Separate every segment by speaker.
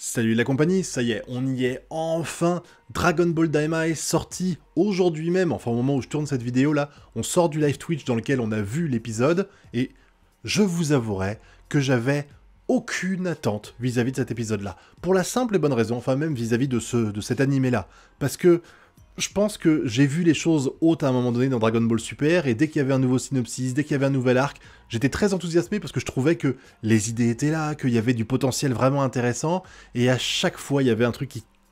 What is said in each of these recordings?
Speaker 1: Salut la compagnie, ça y est, on y est enfin. Dragon Ball Daima est sorti aujourd'hui même, enfin au moment où je tourne cette vidéo là, on sort du live Twitch dans lequel on a vu l'épisode, et je vous avouerai que j'avais aucune attente vis-à-vis de cet épisode là. Pour la simple et bonne raison, enfin même vis-à-vis de cet animé là. Parce que je pense que j'ai vu les choses hautes à un moment donné dans Dragon Ball Super, et dès qu'il y avait un nouveau synopsis, dès qu'il y avait un nouvel arc, j'étais très enthousiasmé parce que je trouvais que les idées étaient là, qu'il y avait du potentiel vraiment intéressant, et à chaque fois il y avait un truc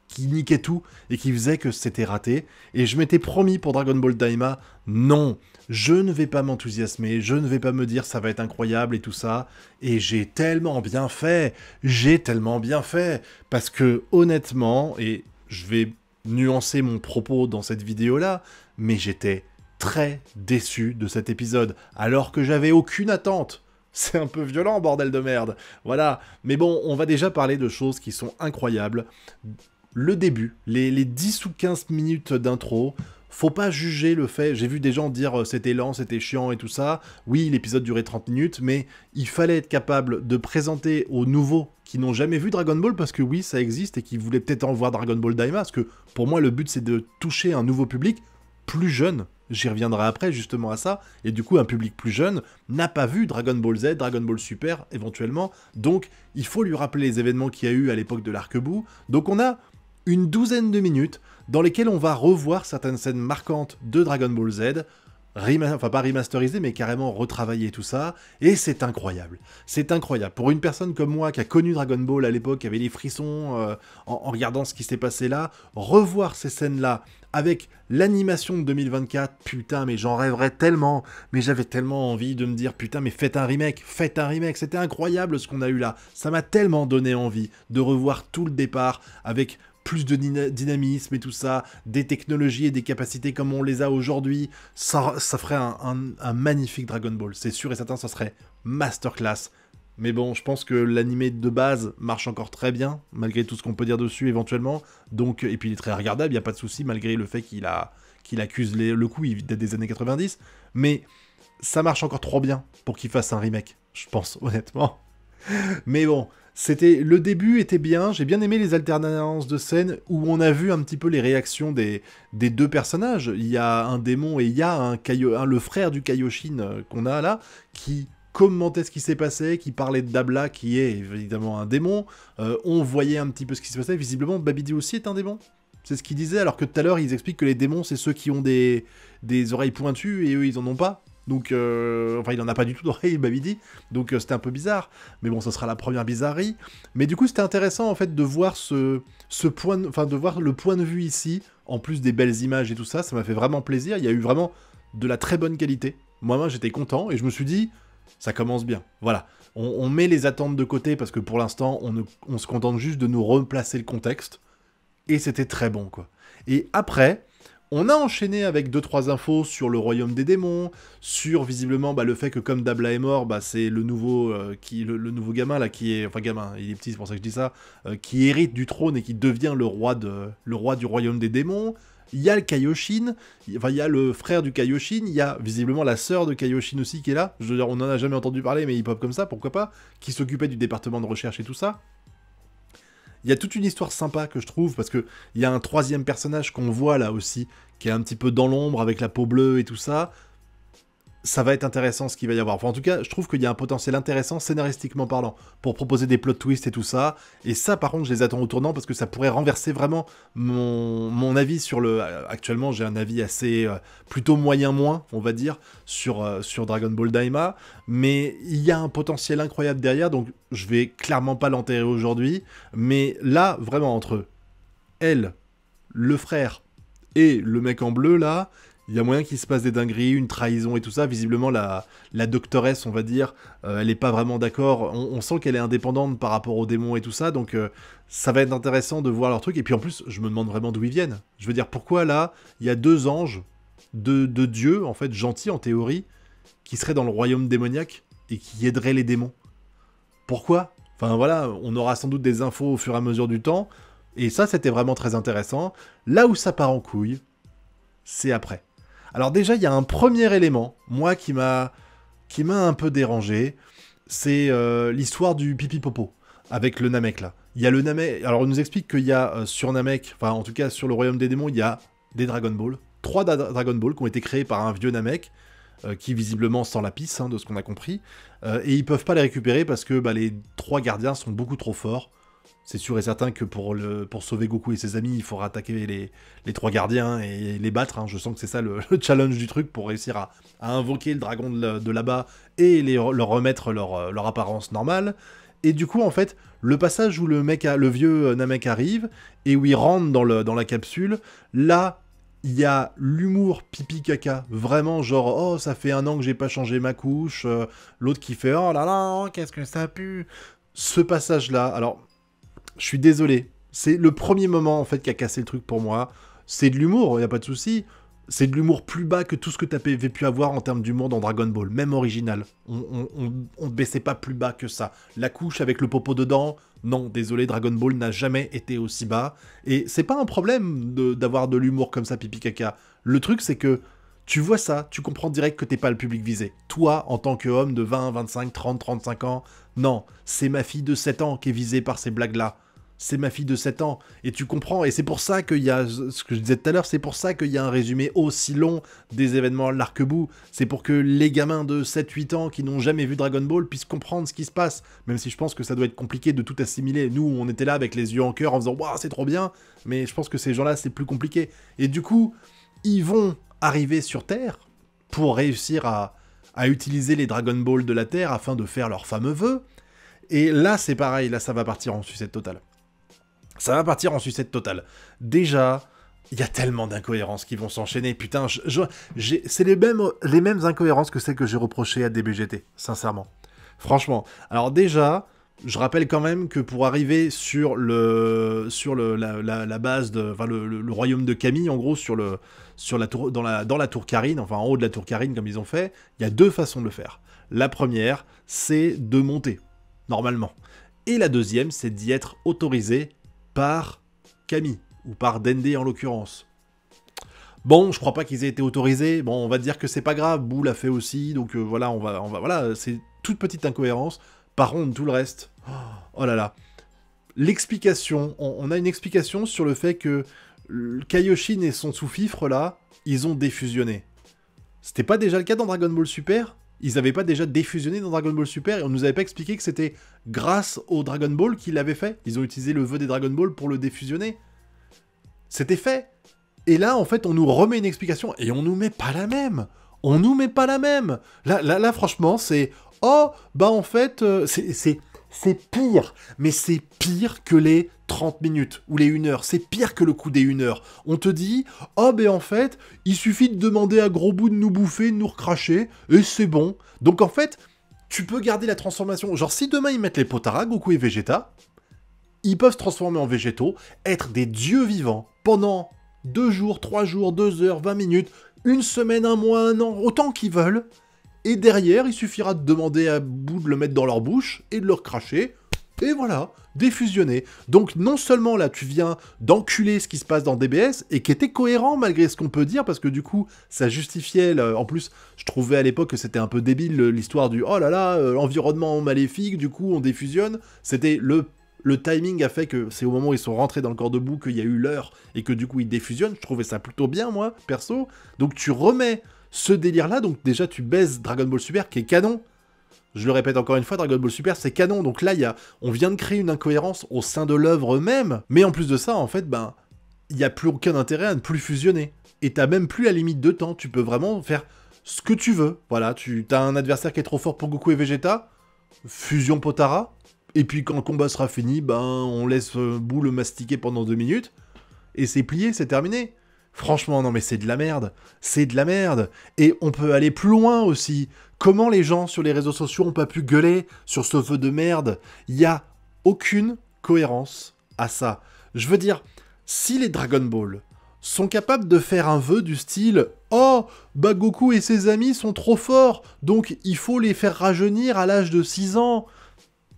Speaker 1: qui niquait tout, et qui faisait que c'était raté, et je m'étais promis pour Dragon Ball Daima, non, je ne vais pas m'enthousiasmer, je ne vais pas me dire ça va être incroyable et tout ça, et j'ai tellement bien fait, parce que honnêtement, et je vais nuancer mon propos dans cette vidéo-là, mais j'étais très déçu de cet épisode, alors que j'avais aucune attente. C'est un peu violent, bordel de merde. Voilà. Mais bon, on va déjà parler de choses qui sont incroyables. Le début, les 10 ou 15 minutes d'intro, faut pas juger le fait... J'ai vu des gens dire c'était lent, c'était chiant et tout ça. Oui, l'épisode durait 30 minutes, mais il fallait être capable de présenter aux nouveaux qui n'ont jamais vu Dragon Ball, parce que oui, ça existe, et qui voulaient peut-être en voir Dragon Ball Daima, parce que pour moi, le but, c'est de toucher un nouveau public plus jeune. J'y reviendrai après, justement, à ça. Et du coup, un public plus jeune n'a pas vu Dragon Ball Z, Dragon Ball Super, éventuellement. Donc, il faut lui rappeler les événements qu'il y a eu à l'époque de l'Arc-Bout. Donc, on a une douzaine de minutes dans lesquelles on va revoir certaines scènes marquantes de Dragon Ball Z, enfin pas remasterisé, mais carrément retravaillé tout ça, et c'est incroyable. C'est incroyable. Pour une personne comme moi qui a connu Dragon Ball à l'époque, qui avait les frissons en regardant ce qui s'est passé là, revoir ces scènes-là avec l'animation de 2024, putain, mais j'en rêverais tellement, mais j'avais tellement envie de me dire, putain, mais faites un remake, c'était incroyable ce qu'on a eu là. Ça m'a tellement donné envie de revoir tout le départ avec plus de dynamisme et tout ça, des technologies et des capacités comme on les a aujourd'hui, ça ferait un magnifique Dragon Ball. C'est sûr et certain, ça serait masterclass. Mais bon, je pense que l'animé de base marche encore très bien, malgré tout ce qu'on peut dire dessus éventuellement. Donc, et puis il est très regardable, il n'y a pas de souci, malgré le fait qu'il accuse le coup, il date des années 90. Mais ça marche encore trop bien pour qu'il fasse un remake, je pense, honnêtement. Mais bon, le début était bien, j'ai bien aimé les alternances de scènes où on a vu un petit peu les réactions des deux personnages. Il y a un démon et il y a le frère du Kaioshin qu'on a là, qui commentait ce qui s'est passé, qui parlait de Dabla, qui est évidemment un démon. On voyait un petit peu ce qui se passait, visiblement Babidi aussi est un démon. C'est ce qu'il disait, alors que tout à l'heure ils expliquent que les démons c'est ceux qui ont des oreilles pointues et eux ils en ont pas. Donc, enfin, il en a pas du tout d'oreille, Babidi, donc c'était un peu bizarre, mais bon, ça sera la première bizarrerie. Mais du coup, c'était intéressant, en fait, de voir de voir le point de vue ici, en plus des belles images et tout ça, ça m'a fait vraiment plaisir, il y a eu vraiment de la très bonne qualité. Moi-même, j'étais content, et je me suis dit, ça commence bien, voilà. On met les attentes de côté, parce que pour l'instant, on se contente juste de nous replacer le contexte, et c'était très bon, quoi. Et après... on a enchaîné avec 2-3 infos sur le royaume des démons, sur visiblement le fait que comme Dabla est mort, c'est le nouveau le nouveau gamin là qui est, enfin gamin, il est petit c'est pour ça que je dis ça, qui hérite du trône et qui devient le roi du royaume des démons. Il y a le Kaioshin, enfin il y a le frère du Kaioshin, il y a visiblement la sœur de Kaioshin aussi qui est là. Je veux dire, on n'en a jamais entendu parler, mais il pop comme ça, pourquoi pas, qui s'occupait du département de recherche et tout ça. Il y a toute une histoire sympa que je trouve, parce que il y a un troisième personnage qu'on voit là aussi, qui est un petit peu dans l'ombre, avec la peau bleue et tout ça. Ça va être intéressant ce qu'il va y avoir. Enfin, en tout cas, je trouve qu'il y a un potentiel intéressant, scénaristiquement parlant, pour proposer des plot twists et tout ça. Et ça, par contre, je les attends au tournant, parce que ça pourrait renverser vraiment mon avis sur le... Actuellement, j'ai un avis assez... plutôt moyen-moins, on va dire, sur Dragon Ball Daima. Mais il y a un potentiel incroyable derrière, donc je vais clairement pas l'enterrer aujourd'hui. Mais là, vraiment, entre elle, le frère et le mec en bleu, là... il y a moyen qu'il se passe des dingueries, une trahison et tout ça. Visiblement, la doctoresse, on va dire, elle est pas vraiment d'accord. On sent qu'elle est indépendante par rapport aux démons et tout ça. Donc, ça va être intéressant de voir leur truc. Et puis, en plus, je me demande vraiment d'où ils viennent. Je veux dire, pourquoi, là, il y a deux anges de dieux, en fait, gentils, en théorie, qui seraient dans le royaume démoniaque et qui aideraient les démons. Pourquoi? Enfin, voilà, on aura sans doute des infos au fur et à mesure du temps. Et ça, c'était vraiment très intéressant. Là où ça part en couille, c'est après. Alors déjà, il y a un premier élément, moi, qui m'a un peu dérangé, c'est l'histoire du pipi-popo, avec le Namek, là. Il y a le Namek... Alors, on nous explique qu'il y a sur Namek, enfin, en tout cas, sur le Royaume des Démons, il y a des Dragon Ball. 3 Dragon Ball qui ont été créés par un vieux Namek, qui visiblement sent la pisse, hein, de ce qu'on a compris. Et ils peuvent pas les récupérer parce que les 3 gardiens sont beaucoup trop forts. C'est sûr et certain que pour sauver Goku et ses amis, il faudra attaquer les 3 gardiens et les battre. Hein. Je sens que c'est ça le challenge du truc pour réussir à invoquer le dragon de là-bas et leur remettre leur apparence normale. Et du coup, en fait, le passage où le vieux Namek arrive et où il rentre dans la capsule, là, il y a l'humour pipi caca. Vraiment, genre, oh, ça fait 1 an que j'ai pas changé ma couche. L'autre qui fait, oh là là, qu'est-ce que ça pue. Ce passage-là, alors... Je suis désolé, c'est le premier moment en fait qui a cassé le truc pour moi. C'est de l'humour, y a pas de souci. C'est de l'humour plus bas que tout ce que t'avais pu avoir en termes d'humour dans Dragon Ball, même original. On ne baissait pas plus bas que ça. La couche avec le popo dedans, non, désolé, Dragon Ball n'a jamais été aussi bas. Et c'est pas un problème d'avoir de l'humour comme ça, pipi caca. Le truc c'est que tu vois ça, tu comprends direct que t'es pas le public visé. Toi, en tant qu'homme de 20, 25, 30, 35 ans, non, c'est ma fille de 7 ans qui est visée par ces blagues-là. C'est ma fille de 7 ans, et tu comprends, et c'est pour ça qu'il y a, ce que je disais tout à l'heure, c'est pour ça qu'il y a un résumé aussi long des événements à l'arc-bout, c'est pour que les gamins de 7-8 ans qui n'ont jamais vu Dragon Ball puissent comprendre ce qui se passe, même si je pense que ça doit être compliqué de tout assimiler. Nous, on était là avec les yeux en cœur en faisant « Waouh, c'est trop bien !» mais je pense que ces gens-là, c'est plus compliqué. Et du coup, ils vont arriver sur Terre pour réussir à utiliser les Dragon Ball de la Terre afin de faire leurs fameux vœux, et là, c'est pareil, là, ça va partir en sucette totale. Ça va partir en sucette totale. Déjà, il y a tellement d'incohérences qui vont s'enchaîner. Putain, c'est les mêmes incohérences que celles que j'ai reprochées à DBGT, sincèrement. Franchement. Alors déjà, je rappelle quand même que pour arriver sur la base, le royaume de Camille, en gros, dans la tour Karine, enfin en haut de la tour Karine, comme ils ont fait, il y a 2 façons de le faire. La première, c'est de monter, normalement. Et la deuxième, c'est d'y être autorisé par Camille, ou par Dende en l'occurrence. Bon, je crois pas qu'ils aient été autorisés, bon, on va dire que c'est pas grave, Boo l'a fait aussi, donc voilà, voilà, c'est toute petite incohérence. Par contre, tout le reste, oh là là. L'explication, on a une explication sur le fait que Kaioshin et son sous-fifre, là, ils ont défusionné. C'était pas déjà le cas dans Dragon Ball Super ? Ils avaient pas déjà défusionné dans Dragon Ball Super et on nous avait pas expliqué que c'était grâce au Dragon Ball qu'ils l'avaient fait. Ils ont utilisé le vœu des Dragon Ball pour le défusionner. C'était fait. Et là, en fait, on nous remet une explication et on nous met pas la même. On nous met pas la même. Là franchement, c'est... Oh, bah en fait, c'est pire. Mais c'est pire que les 30 minutes ou les 1 heure. C'est pire que le coup des 1 heure. On te dit, oh, ben en fait, il suffit de demander à Gros Bout de nous bouffer, de nous recracher, et c'est bon. Donc en fait, tu peux garder la transformation. Genre, si demain ils mettent les Potara, Goku et Vegeta, ils peuvent se transformer en végétaux, être des dieux vivants pendant 2 jours, 3 jours, 2 heures, 20 minutes, 1 semaine, 1 mois, 1 an, autant qu'ils veulent. Et derrière, il suffira de demander à Boo de le mettre dans leur bouche et de leur cracher. Et voilà, défusionner. Donc non seulement là, tu viens d'enculer ce qui se passe dans DBS, et qui était cohérent malgré ce qu'on peut dire, parce que du coup, ça justifiait... En plus, je trouvais à l'époque que c'était un peu débile, l'histoire du « Oh là là, environnement maléfique, du coup, on défusionne ». C'était le timing a fait que c'est au moment où ils sont rentrés dans le corps de Boo qu'il y a eu l'heure, et que du coup, ils défusionnent. Je trouvais ça plutôt bien, moi, perso. Donc tu remets ce délire-là, donc déjà, tu baises Dragon Ball Super, qui est canon. Je le répète encore une fois, Dragon Ball Super, c'est canon. Donc là, on vient de créer une incohérence au sein de l'œuvre même. Mais en plus de ça, en fait, il n'y a plus aucun intérêt à ne plus fusionner. Et t'as même plus la limite de temps. Tu peux vraiment faire ce que tu veux. Voilà, t'as un adversaire qui est trop fort pour Goku et Vegeta. Fusion Potara. Et puis quand le combat sera fini, on laisse Boo le mastiquer pendant 2 minutes. Et c'est plié, c'est terminé. Franchement, non mais c'est de la merde. C'est de la merde. Et on peut aller plus loin aussi. Comment les gens sur les réseaux sociaux ont pas pu gueuler sur ce vœu de merde? Il n'y a aucune cohérence à ça. Je veux dire, si les Dragon Ball sont capables de faire un vœu du style « Oh, Goku et ses amis sont trop forts, donc il faut les faire rajeunir à l'âge de 6 ans »,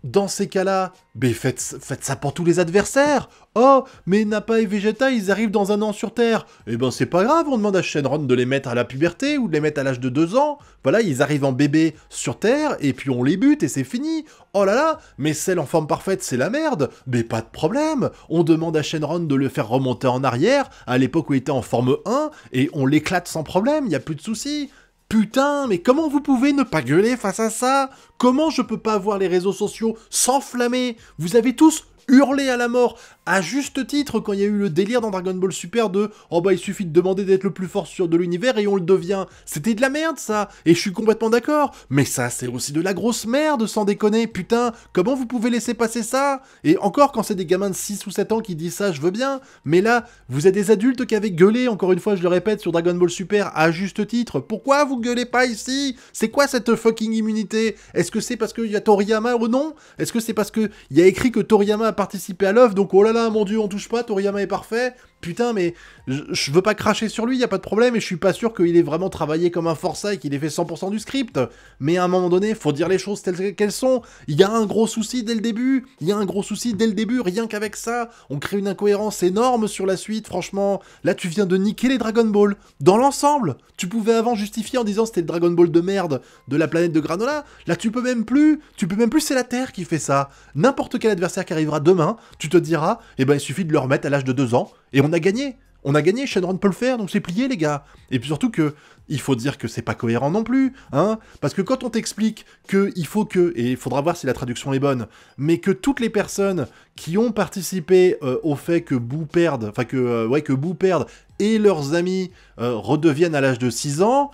Speaker 1: dans ces cas-là, mais faites ça pour tous les adversaires. Oh, mais Nappa et Vegeta, ils arrivent dans 1 an sur Terre. Eh ben c'est pas grave, on demande à Shenron de les mettre à la puberté ou de les mettre à l'âge de 2 ans. Voilà, ils arrivent en bébé sur Terre et puis on les bute et c'est fini. Oh là là, mais celle en forme parfaite, c'est la merde. Mais pas de problème. On demande à Shenron de le faire remonter en arrière, à l'époque où il était en forme 1, et on l'éclate sans problème, y a plus de soucis. Putain, mais comment vous pouvez ne pas gueuler face à ça? Comment je peux pas voir les réseaux sociaux s'enflammer? Vous avez tous hurlé à la mort, à juste titre, quand il y a eu le délire dans Dragon Ball Super de « Oh bah il suffit de demander d'être le plus fort de l'univers et on le devient ». C'était de la merde ça, et je suis complètement d'accord. Mais ça c'est aussi de la grosse merde, sans déconner, putain. Comment vous pouvez laisser passer ça? Et encore quand c'est des gamins de 6 ou 7 ans qui disent ça, je veux bien. Mais là, vous êtes des adultes qui avaient gueulé, encore une fois je le répète, sur Dragon Ball Super, à juste titre. Pourquoi vous gueulez pas ici? C'est quoi cette fucking immunité? Est-ce que c'est parce qu'il y a Toriyama ou non? Est-ce que c'est parce qu'il y a écrit que Toriyama a participé à l'œuvre, donc oh là là, mon dieu, on touche pas, Toriyama est parfait? Putain, mais je veux pas cracher sur lui, y a pas de problème, et je suis pas sûr qu'il ait vraiment travaillé comme un forçat et qu'il ait fait 100% du script. Mais à un moment donné, faut dire les choses telles qu'elles sont. Il y a un gros souci dès le début, rien qu'avec ça. On crée une incohérence énorme sur la suite, franchement. Là, tu viens de niquer les Dragon Ball. Dans l'ensemble, tu pouvais avant justifier en disant c'était le Dragon Ball de merde de la planète de Granola. Là, tu peux même plus, c'est la Terre qui fait ça. N'importe quel adversaire qui arrivera demain, tu te diras, eh ben il suffit de le remettre à l'âge de 2 ans, et on a gagné. On a gagné, Shenron peut le faire, donc c'est plié les gars. Et puis surtout que, il faut dire que c'est pas cohérent non plus, hein, parce que quand on t'explique que il faut que, et il faudra voir si la traduction est bonne, mais que toutes les personnes qui ont participé au fait que Boo perde, que Boo perde et leurs amis redeviennent à l'âge de 6 ans,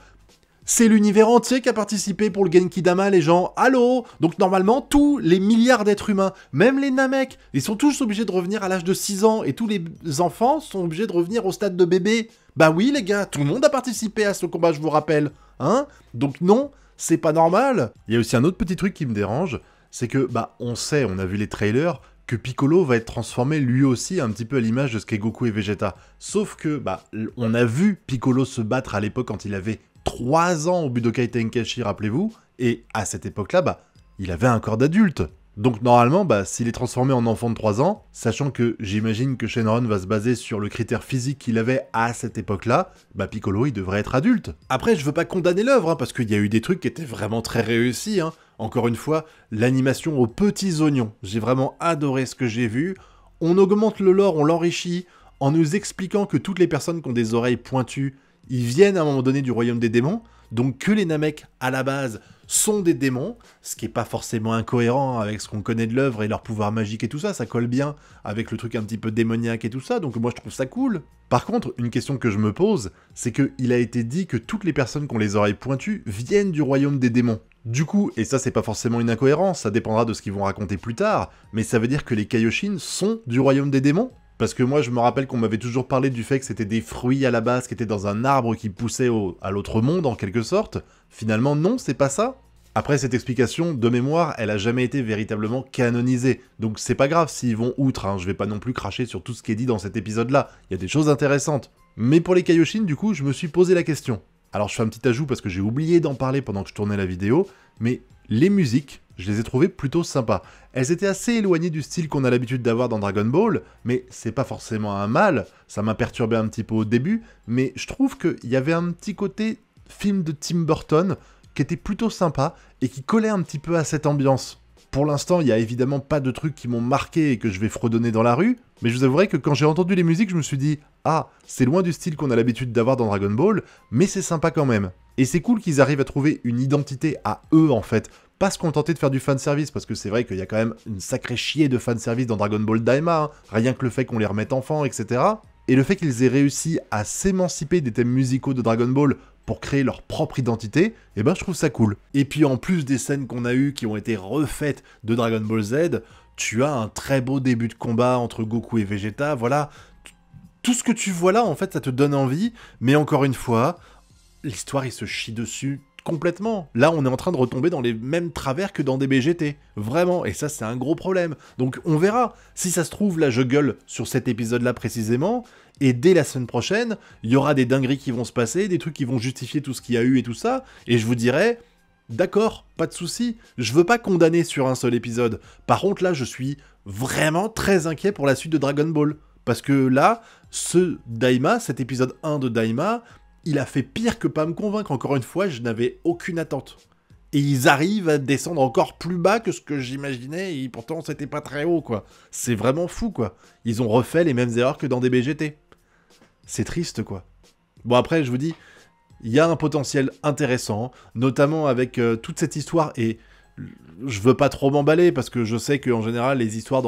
Speaker 1: c'est l'univers entier qui a participé pour le Genkidama, les gens. Allô? Donc normalement, tous les milliards d'êtres humains, même les Namek, ils sont tous obligés de revenir à l'âge de 6 ans, et tous les enfants sont obligés de revenir au stade de bébé. Bah oui, les gars, tout le monde a participé à ce combat, je vous rappelle. Hein? Donc non, c'est pas normal. Il y a aussi un autre petit truc qui me dérange, c'est que, bah, on sait, on a vu les trailers, que Piccolo va être transformé lui aussi un petit peu à l'image de ce qu'est Goku et Vegeta. Sauf que, bah, on a vu Piccolo se battre à l'époque quand il avait 3 ans au Budokai Tenkaichi, rappelez-vous, et à cette époque-là, bah, il avait un corps d'adulte. Donc normalement, bah, s'il est transformé en enfant de 3 ans, sachant que j'imagine que Shenron va se baser sur le critère physique qu'il avait à cette époque-là, bah Piccolo, il devrait être adulte. Après, je veux pas condamner l'œuvre, hein, parce qu'il y a eu des trucs qui étaient vraiment très réussis, hein. Encore une fois, l'animation aux petits oignons. J'ai vraiment adoré ce que j'ai vu. On augmente le lore, on l'enrichit, en nous expliquant que toutes les personnes qui ont des oreilles pointues, ils viennent à un moment donné du royaume des démons, donc que les Namek, à la base, sont des démons, ce qui est pas forcément incohérent avec ce qu'on connaît de l'œuvre et leur pouvoir magique et tout ça, ça colle bien avec le truc un petit peu démoniaque et tout ça, donc moi je trouve ça cool. Par contre, une question que je me pose, c'est qu'il a été dit que toutes les personnes qui ont les oreilles pointues viennent du royaume des démons. Du coup, et ça c'est pas forcément une incohérence, ça dépendra de ce qu'ils vont raconter plus tard, mais ça veut dire que les Kaioshin sont du royaume des démons? Parce que moi, je me rappelle qu'on m'avait toujours parlé du fait que c'était des fruits à la base qui étaient dans un arbre qui poussait à l'autre monde, en quelque sorte. Finalement, non, c'est pas ça. Après, cette explication, de mémoire, elle a jamais été véritablement canonisée. Donc c'est pas grave s'ils vont outre, hein. Je vais pas non plus cracher sur tout ce qui est dit dans cet épisode-là. Il y a des choses intéressantes. Mais pour les Kaioshin, du coup, je me suis posé la question. Alors je fais un petit ajout parce que j'ai oublié d'en parler pendant que je tournais la vidéo, mais les musiques, je les ai trouvées plutôt sympas. Elles étaient assez éloignées du style qu'on a l'habitude d'avoir dans Dragon Ball, mais c'est pas forcément un mal, ça m'a perturbé un petit peu au début, mais je trouve qu'il y avait un petit côté film de Tim Burton qui était plutôt sympa et qui collait un petit peu à cette ambiance. Pour l'instant, il y a évidemment pas de trucs qui m'ont marqué et que je vais fredonner dans la rue, mais je vous avouerai que quand j'ai entendu les musiques, je me suis dit « Ah, c'est loin du style qu'on a l'habitude d'avoir dans Dragon Ball, mais c'est sympa quand même. » Et c'est cool qu'ils arrivent à trouver une identité à eux, en fait, pas se contenter de faire du fanservice, parce que c'est vrai qu'il y a quand même une sacrée chier de fanservice dans Dragon Ball Daima, hein, rien que le fait qu'on les remette enfants, etc. Et le fait qu'ils aient réussi à s'émanciper des thèmes musicaux de Dragon Ball pour créer leur propre identité, eh ben je trouve ça cool. Et puis en plus des scènes qu'on a eues qui ont été refaites de Dragon Ball Z, tu as un très beau début de combat entre Goku et Vegeta, voilà. Tout ce que tu vois là, en fait, ça te donne envie, mais encore une fois, l'histoire, il se chie dessus complètement. Là, on est en train de retomber dans les mêmes travers que dans des BGT. Vraiment, et ça, c'est un gros problème. Donc, on verra. Si ça se trouve, là, je gueule sur cet épisode-là précisément, et dès la semaine prochaine, il y aura des dingueries qui vont se passer, des trucs qui vont justifier tout ce qu'il y a eu et tout ça, et je vous dirai, d'accord, pas de souci. Je veux pas condamner sur un seul épisode. Par contre, là, je suis vraiment très inquiet pour la suite de Dragon Ball. Parce que là, ce Daima, cet épisode 1 de Daima, il a fait pire que pas me convaincre. Encore une fois, je n'avais aucune attente. Et ils arrivent à descendre encore plus bas que ce que j'imaginais, et pourtant c'était pas très haut, quoi. C'est vraiment fou, quoi. Ils ont refait les mêmes erreurs que dans des BGT. C'est triste, quoi. Bon, après, je vous dis, il y a un potentiel intéressant, notamment avec toute cette histoire, et je veux pas trop m'emballer, parce que je sais qu'en général, les histoires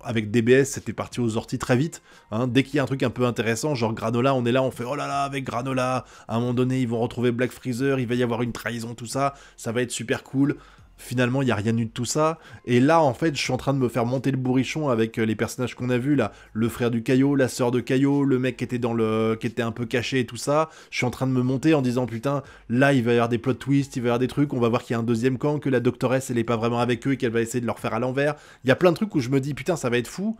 Speaker 1: avec DBS, c'était parti aux orties très vite. Hein. Dès qu'il y a un truc un peu intéressant, genre Granola, on est là, on fait « Oh là là, avec Granola !» À un moment donné, ils vont retrouver Black Freezer, il va y avoir une trahison, tout ça, ça va être super cool. Finalement, il n'y a rien eu de tout ça. Et là, en fait, je suis en train de me faire monter le bourrichon avec les personnages qu'on a vus, là. Le frère du Caillot, la sœur de Caillot, le mec qui était un peu caché et tout ça. Je suis en train de me monter en disant, putain, là, il va y avoir des plot twists, il va y avoir des trucs, on va voir qu'il y a un deuxième camp, que la doctoresse, elle est pas vraiment avec eux et qu'elle va essayer de leur faire à l'envers. Il y a plein de trucs où je me dis, putain, ça va être fou.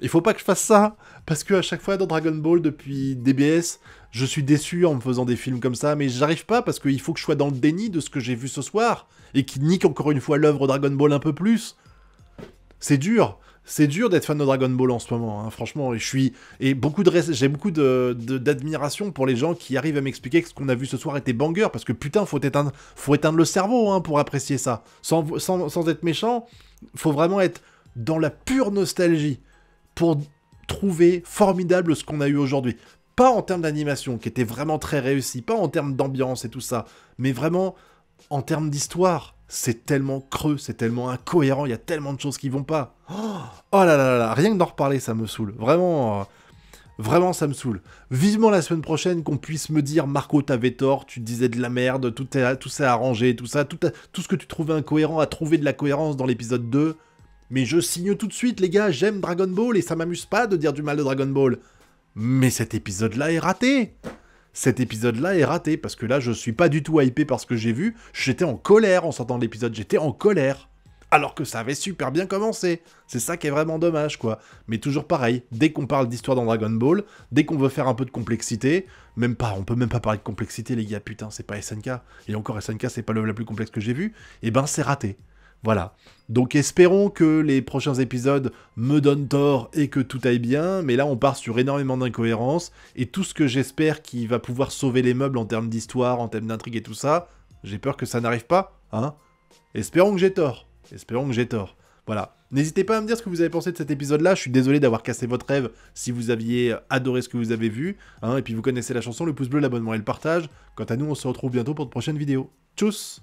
Speaker 1: Il faut pas que je fasse ça, parce que à chaque fois dans Dragon Ball, depuis DBS, je suis déçu en me faisant des films comme ça, mais j'arrive pas parce qu'il faut que je sois dans le déni de ce que j'ai vu ce soir, et qui nique encore une fois l'œuvre Dragon Ball un peu plus. C'est dur d'être fan de Dragon Ball en ce moment, hein, franchement, et j'ai beaucoup d'admiration pour les gens qui arrivent à m'expliquer que ce qu'on a vu ce soir était banger, parce que putain, faut éteindre le cerveau hein, pour apprécier ça. Sans être méchant, faut vraiment être dans la pure nostalgie pour trouver formidable ce qu'on a eu aujourd'hui. Pas en termes d'animation, qui était vraiment très réussi, pas en termes d'ambiance et tout ça, mais vraiment en termes d'histoire. C'est tellement creux, c'est tellement incohérent, il y a tellement de choses qui vont pas. Oh là là là, rien que d'en reparler, ça me saoule. Vraiment, vraiment, ça me saoule. Vivement la semaine prochaine qu'on puisse me dire « Marco, t'avais tort, tu disais de la merde, tout s'est arrangé, tout ça, tout ce que tu trouvais incohérent a trouvé de la cohérence dans l'épisode 2. » Mais je signe tout de suite, les gars, j'aime Dragon Ball et ça m'amuse pas de dire du mal de Dragon Ball. Mais cet épisode-là est raté. Cet épisode-là est raté, parce que là, je suis pas du tout hypé par ce que j'ai vu. J'étais en colère en sortant de l'épisode, j'étais en colère. Alors que ça avait super bien commencé. C'est ça qui est vraiment dommage, quoi. Mais toujours pareil, dès qu'on parle d'histoire dans Dragon Ball, dès qu'on veut faire un peu de complexité, on peut même pas parler de complexité, les gars, putain, c'est pas SNK. Et encore, SNK, c'est pas l'œuvre la plus complexe que j'ai vue. Et ben, c'est raté. Voilà. Donc espérons que les prochains épisodes me donnent tort et que tout aille bien, mais là on part sur énormément d'incohérences, et tout ce que j'espère qui va pouvoir sauver les meubles en termes d'histoire, en termes d'intrigue et tout ça, j'ai peur que ça n'arrive pas, hein. Espérons que j'ai tort. Espérons que j'ai tort. Voilà. N'hésitez pas à me dire ce que vous avez pensé de cet épisode-là, je suis désolé d'avoir cassé votre rêve si vous aviez adoré ce que vous avez vu, hein, et puis vous connaissez la chanson, le pouce bleu, l'abonnement et le partage. Quant à nous, on se retrouve bientôt pour de prochaines vidéos. Tchuss!